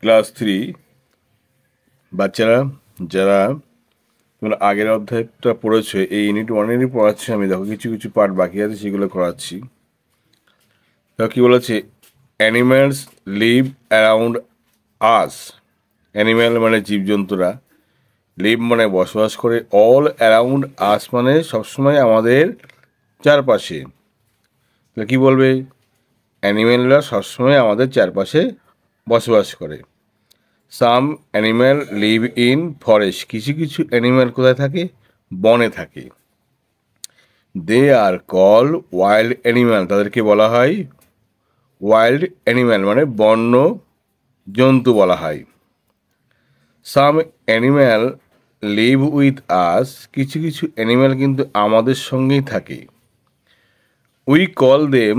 Class 3 বাচ্চারা যারা তোমরা আগের অধ্যায়টা পড়েছো, এই ইউনিট 1-এরই পড়াচ্ছি আমি। দেখো কিছু কিছু পার্ট বাকি আছে, সেগুলো করাচ্ছি। দেখো কি বলেছে, animals live around us. Animal মানে জীবজন্তুরা, লিভ মানে বসবাস করে, অল অ্যারাউন্ড আস মানে সবসময় আমাদের চারপাশে। তাহলে কী বলবে, অ্যানিম্যালরা সবসময় আমাদের চারপাশে বসবাস করে। সাম অ্যানিম্যাল লিভ ইন ফরেস্ট। কিছু কিছু অ্যানিম্যাল কোথায় থাকে? বনে থাকে। দে আর কল ওয়াইল্ড অ্যানিম্যাল। তাদেরকে বলা হয় ওয়াইল্ড অ্যানিম্যাল, মানে বন্য জন্তু বলা হয়। সাম অ্যানিম্যাল লিভ উইথ আস। কিছু কিছু অ্যানিম্যাল কিন্তু আমাদের সঙ্গেই থাকে। We call them.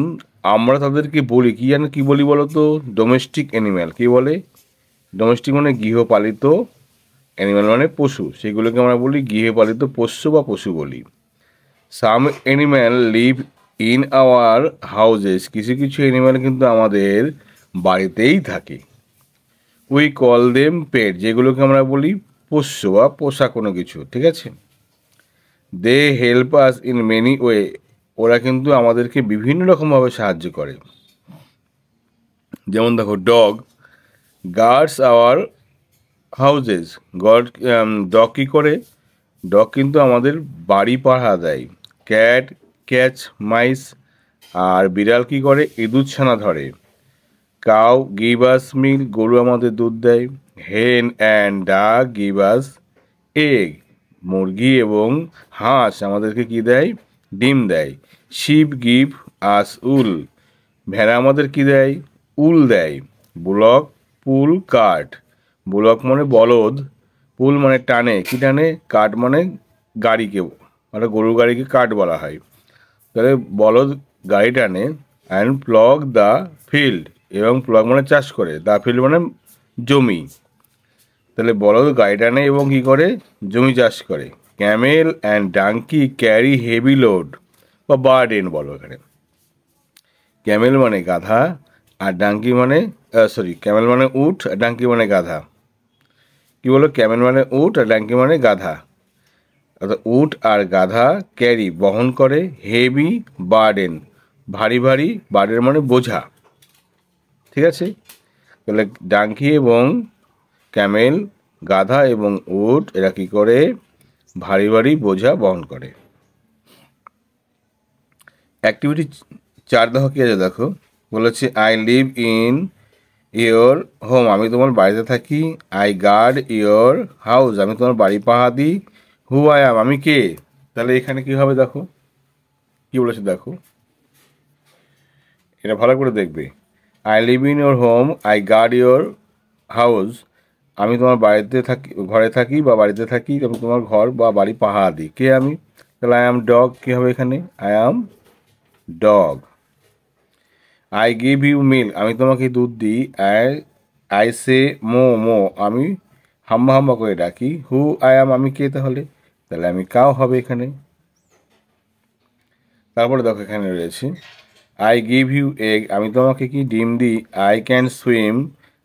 আমরা তাদেরকে বলি কি, জানো কি বলি বলো তো? Domestic animal. কি বলে? ডোমেস্টিক মানে গৃহপালিত, অ্যানিম্যাল মানে পশু, সেগুলোকে আমরা বলি গৃহপালিত পোষ্য বা পশু বলি। Some animal live in our houses. কিছু কিছু অ্যানিম্যাল কিন্তু আমাদের বাড়িতেই থাকে। উই কল দেম পেট, যেগুলোকে আমরা বলি পোষ্য বা পোষা কোনো কিছু, ঠিক আছে? They help us in many way. ওরা কিন্তু আমাদেরকে বিভিন্ন রকমভাবে সাহায্য করে। যেমন দেখো, dog guards our houses. Dog কী করে? ডগ কিন্তু আমাদের বাড়ি পাহারা দেয়। Cat catch মাইস। আর বিড়াল কী করে? ইঁদুর ছানা ধরে। Cow give us milk. গরু আমাদের দুধ দেয়। হেন অ্যান্ড ডাক গিভ আস এগ। মুরগি এবং হাঁস আমাদেরকে কি দেয়? ডিম দেয়। শিপ গিভ আস উল। ভেড়া আমাদের কি দেয়? উল দেয়। বুলক পুল কার্ট। বুলক মানে বলদ, পুল মানে টানে, কি টানে? কার্ট মানে গাড়িকে, মানে গরুর গাড়িকে কার্ট বলা হয়। তাহলে বলদ গাড়ি টানে। And plough the field. এবং প্লগ মানে চাষ করে, দ্য ফিল্ড মানে জমি। তাহলে বলদ গাড়ি টানে এবং কী করে? জমি চাষ করে। Camel and donkey carry heavy load বা বার্ডেন বলো এখানে। ক্যামেল মানে গাধা, আর ডাঙ্কি মানে ক্যামেল মানে উট, আর ডাঙ্কি মানে গাধা। কি বলো? ক্যামেল মানে উট আর ডাঙ্কি মানে গাধা। অর্থাৎ উট আর গাধা ক্যারি বহন করে, হেভি বার্ডেন ভারী ভারী, বার্ডেন মানে বোঝা, ঠিক আছে? তাহলে ডাঙ্কি এবং ক্যামেল, গাধা এবং উট, এরা কী করে? ভারী ভারী বোঝা বহন করে। অ্যাক্টিভিটি 4 দেখো কি আছে, দেখো বলেছে I live in your home. আমি তোমার বাড়িতে থাকি। I guard your house. আমি তোমার বাড়ি পাহারা দিই। হু আই অ্যাম, আমি কে? তাহলে এখানে কী হবে দেখো, কী বলেছে দেখো, এটা ভালো করে দেখবে। I live in your home, I guard your house. আমি তোমার বাড়িতে থাকি, ঘরে থাকি বা বাড়িতে থাকি, আমি তোমার ঘর বা বাড়ি পাহারা দিই। কে আমি? তাহলে আই অ্যাম ডগ। কী হবে এখানে? I am dog. I give you milk. আমি তোমাকে দুধ দিই। I I say moo moo. আমি হাম্বা হাম্বা করে ডাকি। হু আই অ্যাম, আমি কে তাহলে? তাহলে আমি কাউ হবে এখানে। তারপরে দেখো এখানে রয়েছে আই গিভ ইউ এগ। আমি তোমাকে কি ডিম দিই। I can swim.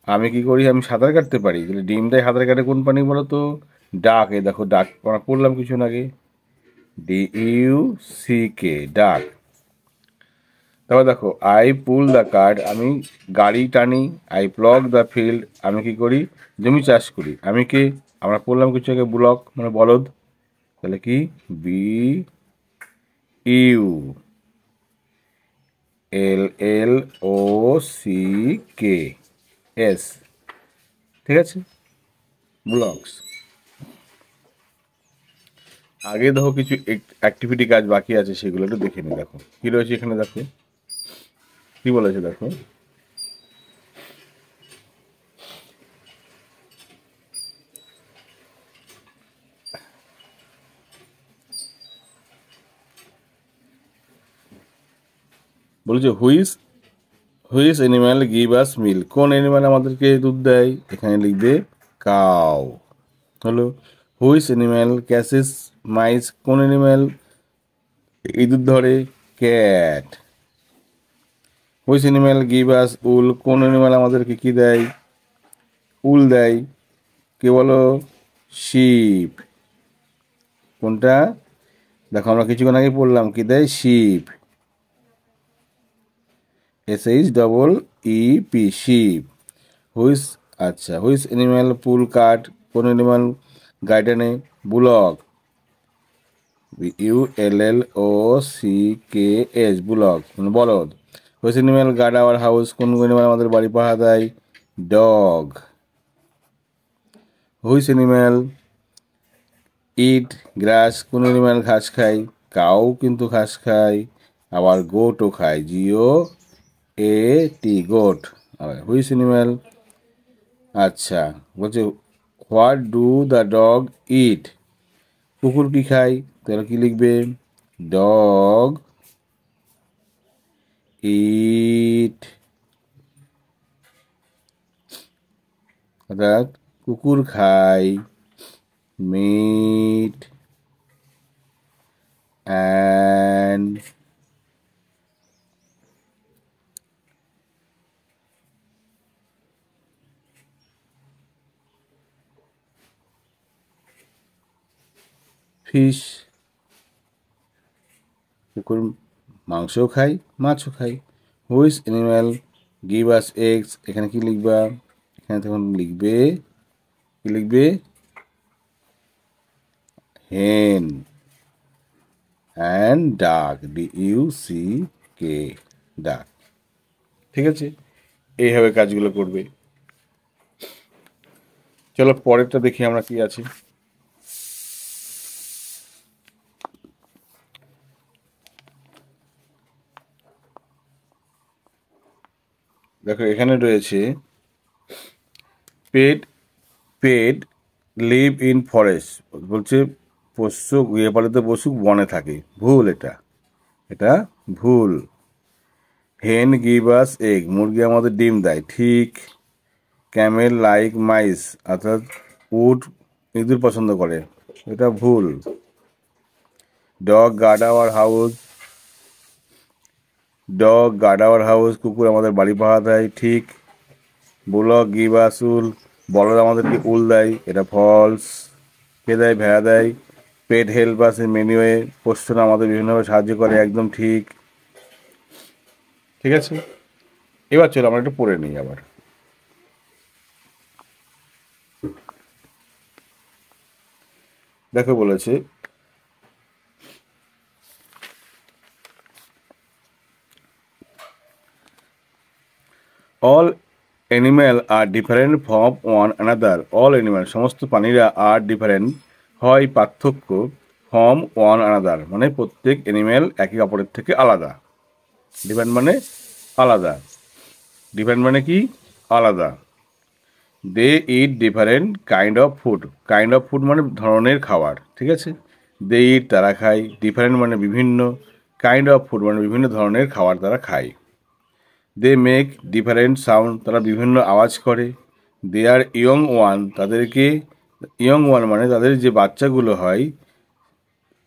আমি কি করি? আমি সাঁতার কাটতে পারি। তাহলে ডিম দেয় সাঁতার কাটে কোন পানি বলো তো? ডাক। এই দেখো ডাক আমরা পড়লাম কিছুক্ষণ আগে, DUCK, ডাক। তারপর দেখো আই পুল দ্য কার্ট। আমি গাড়ি টানি। I plough the field. আমি কি করি? জমি চাষ করি। আমি কে? আমরা পড়লাম কিছু আগে, ব্লক মানে বলদ। তাহলে কি? BULLOCKS, ঠিক আছে? ব্লকস। আগে দেখো কিছু অ্যাক্টিভিটি কাজ বাকি আছে, সেগুলো একটু দেখে নি। দেখো কী রয়েছে এখানে, দেখো কী বলেছে দেখো। বলেছে which animal give us milk. কোন অ্যানিম্যাল আমাদেরকে দুধ দেয়? এখানে লিখবে কাউ। হলো হুইচ অ্যানিম্যাল ক্যাচেস মাইস। কোন অ্যানিম্যাল ইঁদুর ধরে? Cat. Which animal give us wool. কোন অ্যানিম্যাল আমাদেরকে কি দেয়? উল দেয়, কে বলো? শিপ। কোনটা? দেখো আমরা কিছুক্ষণ আগে পড়লাম, কি দেয়? Sheep, SHEEP, sheep. হুইস, আচ্ছা, হুইস অ্যানিম্যাল পুল কার্ট, কোন অ্যানিম্যাল গাড়িটা নেই? বুলক, BULLOCKS, বুলক মানে বলদ। Which animal guard our house, কোন অ্যানিম্যাল আমাদের বাড়ি পাহারা দেয়? ডগ। হুইস অ্যানিম্যাল ইট গ্রাস, কোন অ্যানিম্যাল ঘাস খায়? কাউ কিন্তু ঘাস খায়, আবার গোটও খায়, GOAT, গোট। আবার হুইস অ্যানিম্যাল, আচ্ছা বলছে হোয়াট ডু দ্য ডগ ইট, কুকুর কি খায়? তাহলে কি লিখবে? ডগ ইট, অর্থাৎ কুকুর খায় মিট অ্যান্ড ফিশ, কুকুর মাংসও খায়, মাছও খায়। Which animal give us eggs, এখানে কি লিখবা? এখানে তখন লিখবে, কি লিখবে? হেন অ্যান্ড ডাক, DUCK, ডাক। ঠিক আছে, এইভাবে কাজগুলো করবে। চলো পরেরটা দেখি আমরা কি আছে। দেখো এখানে রয়েছে পেট, পেট লিভ ইন ফরেস্ট, বলছে পোষ্য গৃহপালিত পশু বনে থাকে। ভুল, এটা এটা ভুল। হেন গিভ আস এগ, মুরগি আমাদের ডিম দেয়, ঠিক। ক্যামেল লাইক মাইস, অর্থাৎ উট ইঁদুর পছন্দ করে, এটা ভুল। Dog guard our house, dog guard our house, কুকুর আমাদের বাড়ি পাহারা দেয়, ঠিক। বুলক গিভ আস উল, বলদ আমাদেরকে উল দেয়, এটা ফলস। কে দেয়? ভেড়া দেয়। Pet help us in many way, পোষ্যরা আমাদের বিভিন্নভাবে সাহায্য করে, একদম ঠিক। ঠিক আছে, এবার চলো আমরা একটু পড়ে নিই আবার। দেখো বলেছে all animal are different from one another, all animal সমস্ত প্রাণীরা আর ডিফারেন্ট হয় পার্থক্য, ফ্রম ওয়ান অ্যানাদার মানে প্রত্যেক অ্যানিম্যাল একে অপরের থেকে আলাদা। ডিফারেন্ট মানে আলাদা, ডিফারেন্ট মানে কি? আলাদা। They eat different kind of food, kind of food মানে ধরনের খাবার, ঠিক আছে। দে ইট তারা খায়, ডিফারেন্ট মানে বিভিন্ন, কাইন্ড অফ ফুড মানে বিভিন্ন ধরনের খাবার তারা খায়। দে মেক ডিফারেন্ট সাউন্ড, তারা বিভিন্ন আওয়াজ করে। দে আর ইয়ং ওয়ান, তাদেরকে ইয়ং ওয়ান মানে তাদের যে বাচ্চাগুলো হয়,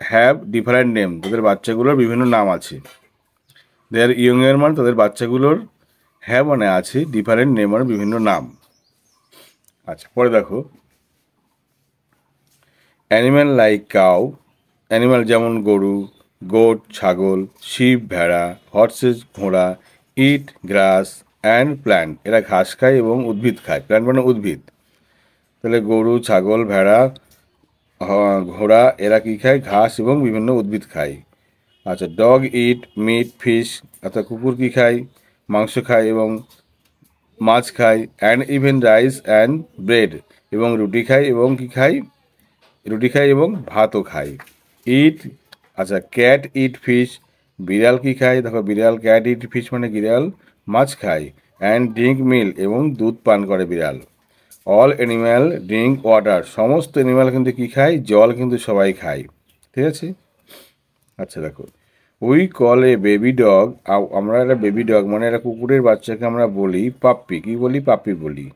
হ্যাভ ডিফারেন্ট নেম, তাদের বাচ্চাগুলোর বিভিন্ন নাম আছে। দে আর ইয়ং এর মানে তাদের বাচ্চাগুলোর, হ্যাভ মানে আছে, ডিফারেন্ট নেম মানে বিভিন্ন নাম। আচ্ছা পরে দেখো অ্যানিম্যাল লাইক কাউ, অ্যানিম্যাল যেমন গরু, গোট ছাগল, শিপ ভেড়া, হর্সেস ঘোড়া, ইট গ্রাস অ্যান্ড প্ল্যান্ট, এরা ঘাস খায় এবং উদ্ভিদ খায়। প্ল্যান্ট মানে উদ্ভিদ। তাহলে গরু ছাগল ভেড়া ঘোড়া এরা কী খায়? ঘাস এবং বিভিন্ন উদ্ভিদ খায়। আচ্ছা ডগ ইট মিট ফিশ, অর্থাৎ কুকুর কী খায়? মাংস খায় এবং মাছ খায়। And even rice and bread, এবং রুটি খায় এবং কী খায়? রুটি খায় এবং ভাতও খায়। ইট, আচ্ছা ক্যাট ইট ফিশ, বিড়াল কী খায়? দেখো বিড়াল, ক্যাট ইট ফিশ মানে বিড়াল মাছ খায়। অ্যান্ড ড্রিঙ্ক মিল্ক, এবং দুধ পান করে বিড়াল। অল অ্যানিম্যাল ড্রিঙ্ক ওয়াটার, সমস্ত অ্যানিম্যাল কিন্তু কী খায়? জল কিন্তু সবাই খায়, ঠিক আছে। আচ্ছা দেখো we call A baby dog, আমরা একটা বেবি ডগ মানে একটা কুকুরের বাচ্চাকে আমরা বলি পাপ্পি, কি বলি? পাপ্পি বলি।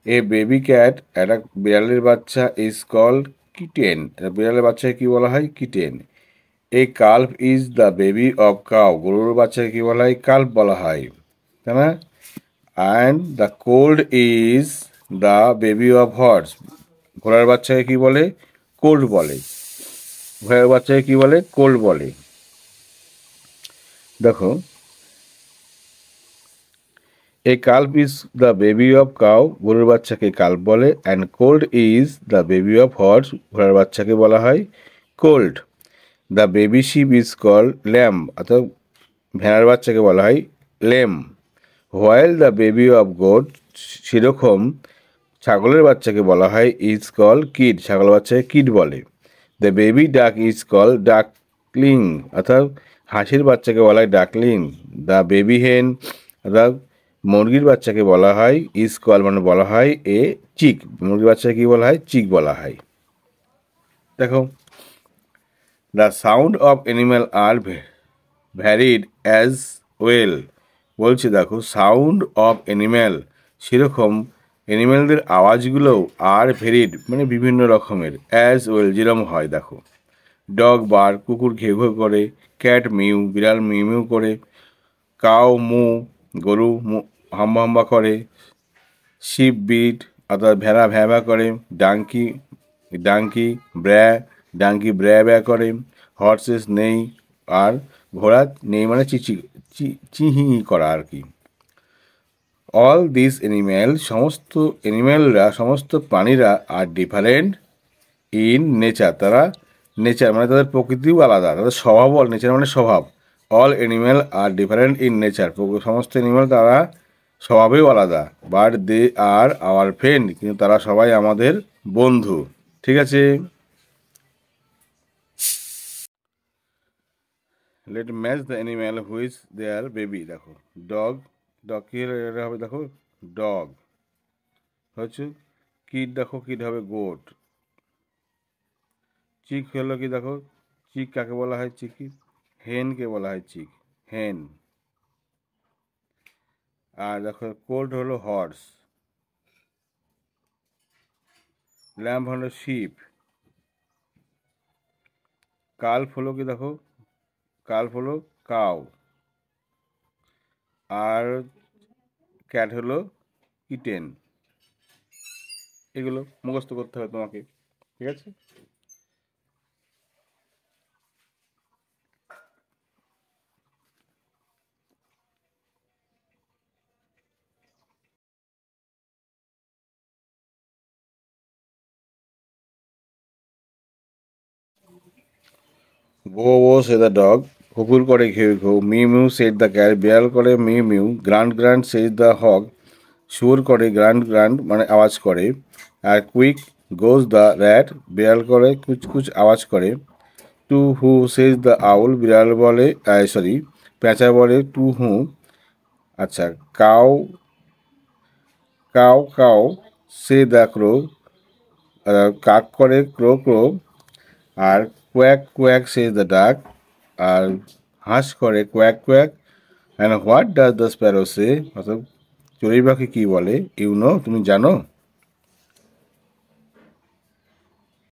এ বেবি ক্যাট, একটা বিড়ালের বাচ্চা, ইজ কল্ড কিটেন, একটা বিড়ালের বাচ্চাকে কী বলা হয়? Kitten. A calf is the baby of cow, গরুর বাচ্চাকে কী বলা হয়? কাল্ফ বলা হয়, তাই না? And the cold is the baby of horse, ঘোড়ার বাচ্চাকে কি বলে? কোল্ট বলে। ঘোড়ার বাচ্চাকে কি বলে? কোল্ট বলে। দেখো, a calf is the baby of cow, গরুর বাচ্চাকে কাল্প বলে। And colt is the baby of horse, ঘোড়ার বাচ্চাকে বলা হয় colt. The baby sheep is called lamb, অর্থাৎ ভেড়ার বাচ্চাকে বলা হয় lamb. While the baby of goat, সেরকম ছাগলের বাচ্চাকে বলা হয় ইজ কল কিড, ছাগল বাচ্চাকে কিড বলে। দ্য বেবি ডাক ইজ কল ডাকলিং, অর্থাৎ হাঁসের বাচ্চাকে বলা হয় ডাকলিং। দ্য বেবি হেন, অর্থাৎ মুরগির বাচ্চাকে বলা হয় ইজ কল, মানে বলা হয় এ চিক, মুরগির বাচ্চাকে কি বলা হয়? চিক বলা হয়। দেখো, the sound of animal are varied as well, বলছে দেখো সাউন্ড অফ অ্যানিম্যাল, সেরকম অ্যানিম্যালদের আওয়াজগুলোও আর ভেরিড, মানে বিভিন্ন রকমের, অ্যাজ ওয়েল, যেরকম হয়। দেখো, ডগ বার, কুকুর ঘেউ ঘেউ করে। ক্যাট মিউ, বিড়াল মিউ মিউ করে। কাউ মু, গরু হাম্বা হাম্বা করে। শিপ বিট, অর্থাৎ ভেড়া ভ্যাঁ ভ্যাঁ করে। ডাঙ্কি ডাঙ্কি ব্র্যা, ডাঙ্কি ব্র্যা ব্র্যা করে। হর্সেস নেই, আর ঘোড়া নেই মানে চিহি করা আর কি। অল দিস অ্যানিম্যাল, সমস্ত অ্যানিম্যালরা, সমস্ত প্রাণীরা আর ডিফারেন্ট ইন নেচার, তারা নেচার মানে তাদের প্রকৃতিও আলাদা, তাদের স্বভাবও, নেচার মানে স্বভাব। All animal are different in nature, সমস্ত অ্যানিম্যাল তারা স্বভাবেও আলাদা। But they are our friend, কিন্তু তারা সবাই আমাদের বন্ধু। ঠিক আছে, let match the animal which their baby. দেখো, ডগ, ডগ কি হবে? দেখো, ডগ হচ্ছে কিড, দেখো কিড হবে গোট। চিক হলো কি? দেখো, চিক কাকে বলা হয়? চিকি হেনকে বলা হয় চিক, হেন। আর দেখো, কোল্ট হলো হর্স, ল্যাম্প হলো শিপ, কাল্ফ হলো কি? দেখো, কাল্ফ হলো কাউ, আর ক্যাট হলো কিটেন। এগুলো মুখস্থ করতে হবে তোমাকে, ঠিক আছে? গো ও সে দ্য ডগ, কুকুর করে ঘেউ ঘেউ। Mew mew said the cat, বিড়াল করে মিউ মিউ। Grunt grunt said the hog, সুর করে গ্রান্ড গ্রান্ড মানে আওয়াজ করে। আর কুইক গোজ দ্য র্যাট, বিড়াল করে কুচকুচ আওয়াজ করে। টু হু সেজ দ্য আউল, বিড়াল বলে, সরি পেঁচা বলে টু হু। আচ্ছা, caw caw caw says the crow, কাক করে ক্রো ক্রো। আর quack quack says the duck, আর হাঁস করে quack quack. And what does the sparrow say, অর্থাৎ চড়ুই পাখি কী বলে? ইউ নো, তুমি জানো?